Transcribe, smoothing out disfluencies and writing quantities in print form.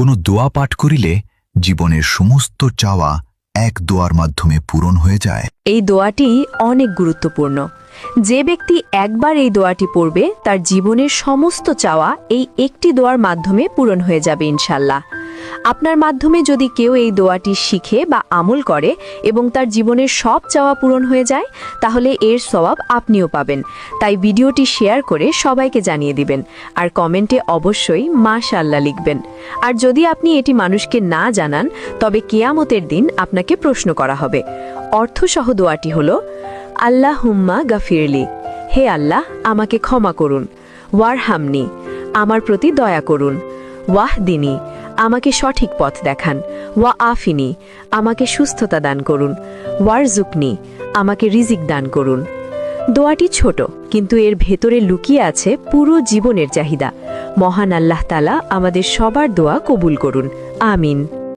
কোনো দোয়া পাঠ করিলে জীবনের সমস্ত চাওয়া এক দোয়ার মাধ্যমে পূরণ হয়ে যায়। এই দোয়াটি অনেক গুরুত্বপূর্ণ। যে ব্যক্তি একবার এই দোয়াটি পড়বে তার জীবনের সমস্ত চাওয়া এই একটি দোয়ার মাধ্যমে পূরণ হয়ে যাবে ইনশাল্লাহ। আপনার মাধ্যমে যদি কেউ এই দোয়াটি শিখে বা আমল করে এবং তার জীবনের সব চাওয়া পূরণ হয়ে যায়, তাহলে এর সওয়াব আপনিও পাবেন। তাই ভিডিওটি শেয়ার করে সবাইকে জানিয়ে দিবেন আর কমেন্টে অবশ্যই মাশাআল্লাহ লিখবেন। আর যদি আপনি এটি মানুষকে না জানান, তবে কিয়ামতের দিন আপনাকে প্রশ্ন করা হবে। অর্থসহ দোয়াটি হলো, আল্লাহুম্মা গাফিরলি, হে আল্লাহ আমাকে ক্ষমা করুন। ওয়ারহামনি, আমার প্রতি দয়া করুন। ওয়াহদিনী, আমাকে সঠিক পথ দেখান। ওয়া আফিনি, আমাকে সুস্থতা দান করুন। ওয়ারজুকনি, আমাকে রিজিক দান করুন। দোয়াটি ছোট, কিন্তু এর ভেতরে লুকিয়ে আছে পুরো জীবনের চাহিদা। মহান আল্লাহ তাআলা আমাদের সবার দোয়া কবুল করুন। আমিন।